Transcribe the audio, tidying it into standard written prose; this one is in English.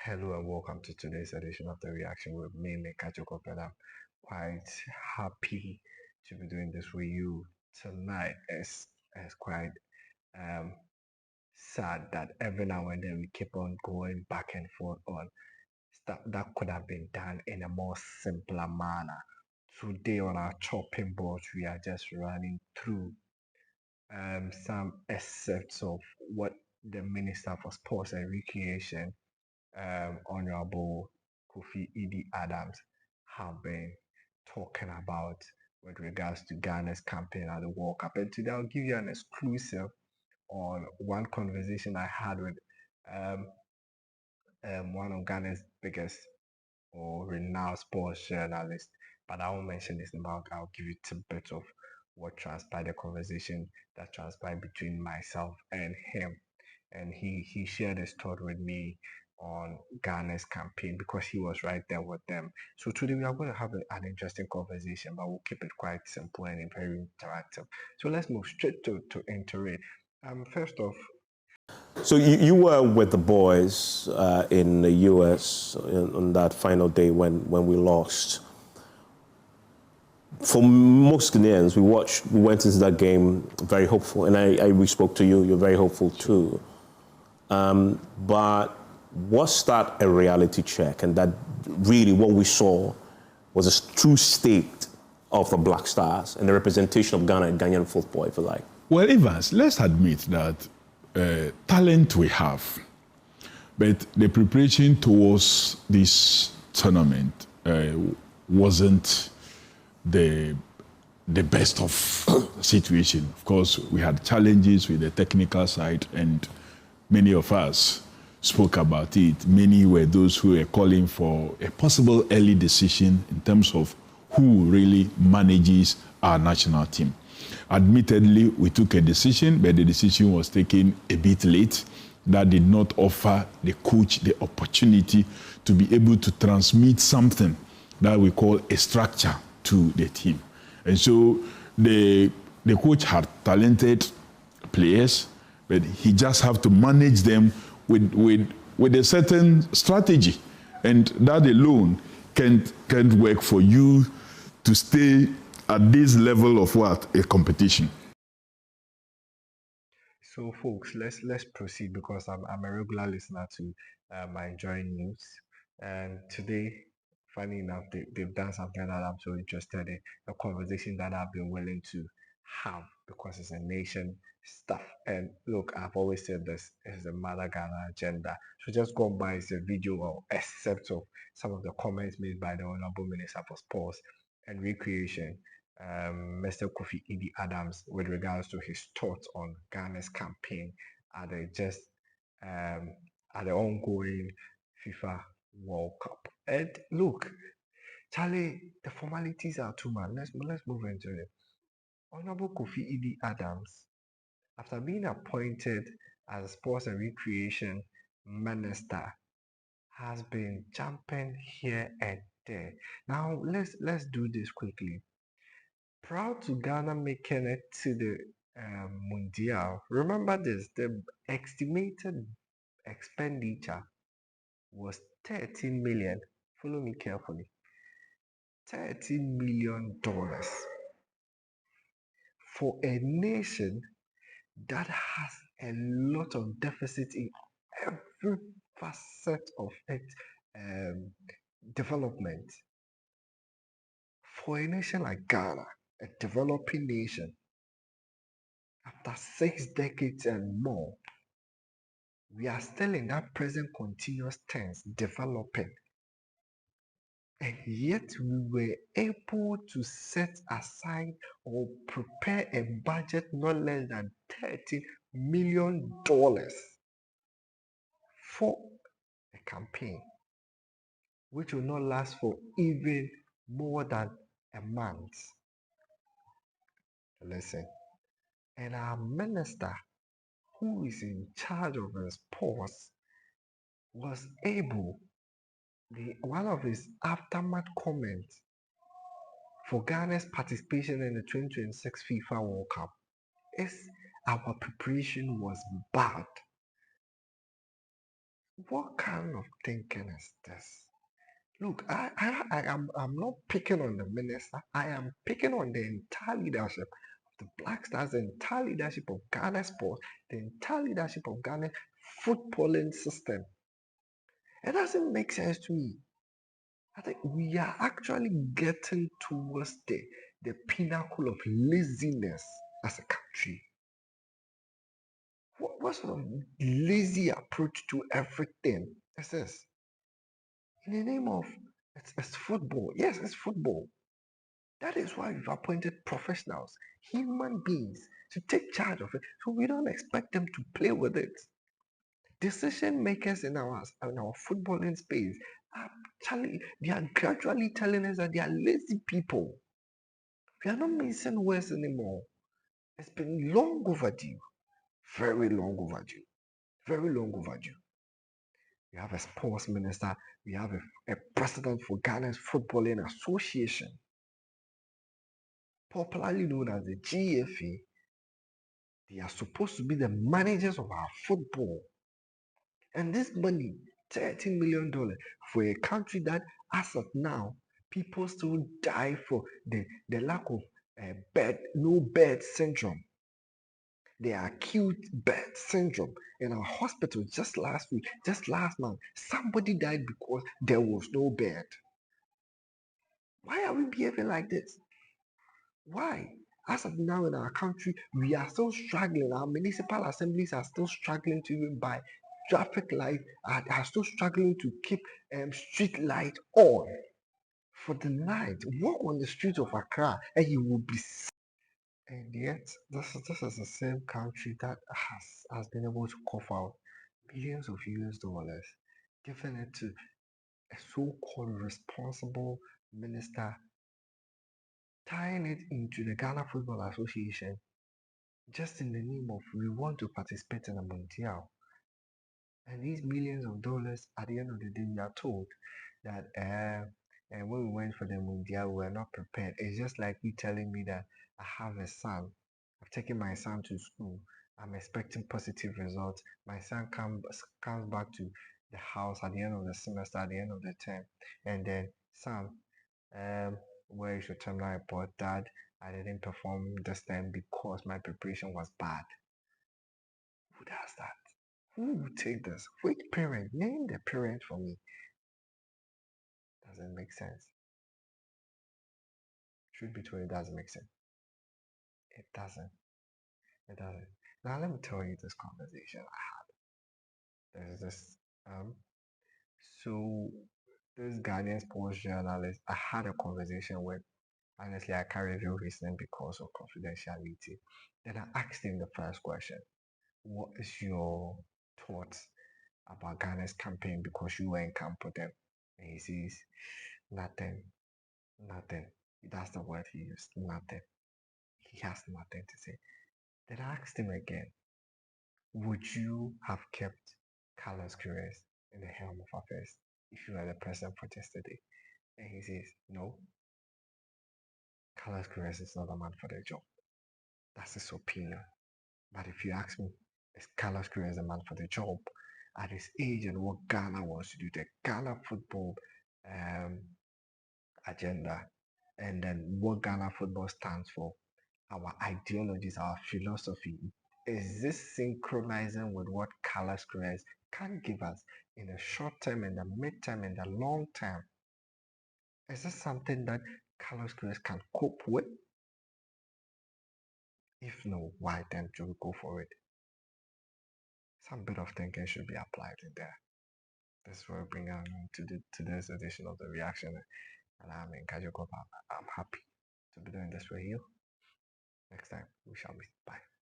Hello and welcome to today's edition of the Reaction with me, Kachoko, and I'm quite happy to be doing this with you tonight. It's quite um, sad that every now and then we keep on going back and forth on stuff that could have been done in a more simpler manner. Today on our chopping board, we are just running through some excerpts of what the Minister for Sports and Recreation Honorable Kofi Iddie Adams have been talking about with regards to Ghana's campaign at the World Cup. And today I'll give you an exclusive on one conversation I had with um, one of Ghana's biggest or renowned sports journalists. But I won't mention this name. I'll give you tidbits of what transpired, the conversation that transpired between myself and him, and he shared his thought with me on Ghana's campaign because he was right there with them. So today we are going to have an interesting conversation, but we'll keep it quite simple and very interactive. So let's move straight to into it. First off, So you were with the boys in the U.S. On that final day when we lost. For most Ghanaians, we went into that game very hopeful, and we spoke to you. You're very hopeful too. But was that a reality check? And that really what we saw was a true state of the BlackStars and the representation of Ghana and Ghanaian football, if you like. Well, Evans, let's admit that talent we have, but the preparation towards this tournament wasn't the best of situation. Of course, we had challenges with the technical side, and many of us spoke about it. Many were those who were calling for a possible early decision in terms of who really manages our national team. Admittedly, we took a decision, but the decision was taken a bit late. That did not offer the coach the opportunity to be able to transmit something that we call a structure to the team. And so the coach had talented players, but he just have to manage them with a certain strategy. And that alone can't work for you to stay at this level of what? A competition. so folks, let's proceed because I'm a regular listener to my enjoying news, and today, funny enough, they've done something that I'm so interested in, a conversation that I've been willing to have because it's a nation stuff. And look, I've always said this is the Mother Ghana agenda. So just go by the video or excerpt of some of the comments made by the Honorable Minister for Sports and Recreation, Mr. Kofi Iddie Adams, with regards to his thoughts on Ghana's campaign at the just um, at the ongoing FIFA World Cup. And look, Charlie, the formalities are too much. Let's move into it. Honorable Kofi Iddie Adams, after being appointed as Sports and Recreation Minister, has been jumping here and there. Now let's do this quickly. Proud to Ghana making it to the Mundial. Remember this, the estimated expenditure was 13 million. Follow me carefully. $13 million for a nation that has a lot of deficit in every facet of its um, development. For a nation like Ghana, a developing nation, after 6 decades and more, we are still in that present continuous tense, developing. And yet we were able to set aside or prepare a budget not less than $30 million for a campaign, which will not last for even more than a month. Listen, and our minister, who is in charge of the sports, was able, one of his aftermath comments for Ghana's participation in the 2026 FIFA World Cup is our preparation was bad. What kind of thinking is this? Look, I'm not picking on the minister. I am picking on the entire leadership of the Black Stars, the entire leadership of Ghana sports, the entire leadership of Ghana footballing system. It doesn't make sense to me. I think we are actually getting towards the pinnacle of laziness as a country. What sort of lazy approach to everything is this? In the name of it's football. Yes, it's football. That is why we've appointed professionals, human beings, to take charge of it. So we don't expect them to play with it. Decision makers in our footballing space are they are gradually telling us that they are lazy people. We are not missing words anymore. It's been long overdue. Very long overdue. Very long overdue. We have a sports minister. We have a president for Ghana's Footballing Association, popularly known as the GFA. They are supposed to be the managers of our football. And this money, $13 million, for a country that, as of now, people still die for the lack of no bed syndrome. The acute bed syndrome in our hospital just last week, just last month. Somebody died because there was no bed. Why are we behaving like this? Why? As of now in our country, we are still struggling. Our municipal assemblies are still struggling to even buy traffic lights, are still struggling to keep street light on for the night. Walk on the streets of Accra and you will be safe. And yet, this is the same country that has been able to cough out billions of US dollars, giving it to a so-called responsible minister, tying it into the Ghana Football Association just in the name of we want to participate in a Mondial. And these millions of dollars, at the end of the day, we are told that and when we went for the Mundial, we were not prepared. It's just like you telling me that I have a son. I've taken my son to school. I'm expecting positive results. My son comes back to the house at the end of the semester, at the end of the term, and then, son, where is your terminal report? Dad, I didn't perform this time because my preparation was bad. Who does that? Who would take this? Which parent? Name the parent for me. Doesn't make sense. Truth be told, it doesn't make sense. It doesn't. It doesn't. Now let me tell you this conversation I had. There's this so this Ghanaian sports journalist I had a conversation with. Honestly, I can't reveal his name because of confidentiality. Then I asked him the first question. What is your thoughts about Ghana's campaign because you were in camp with them? And he says, nothing. Nothing. That's the word he used. Nothing. He has nothing to say. Then I asked him again, would you have kept Carlos Queiroz in the helm of affairs if you were the president for yesterday? And he says, no, Carlos Queiroz is not the man for the job. That's his opinion. But if you ask me, is Carlos Queiroz the man for the job? At his age and what Ghana wants to do, the Ghana football um, agenda, and then what Ghana football stands for, our ideologies, our philosophy, is this synchronizing with what Carlos Queiroz can give us in the short term, in the mid term, in the long term? Is this something that Carlos Queiroz can cope with? If no, why then should we go for it? Some bit of thinking should be applied in there. This is what we bring on to this edition of the reaction. And I'm in Kajoko. I'm happy to be doing this with you. Next time we shall meet. Bye.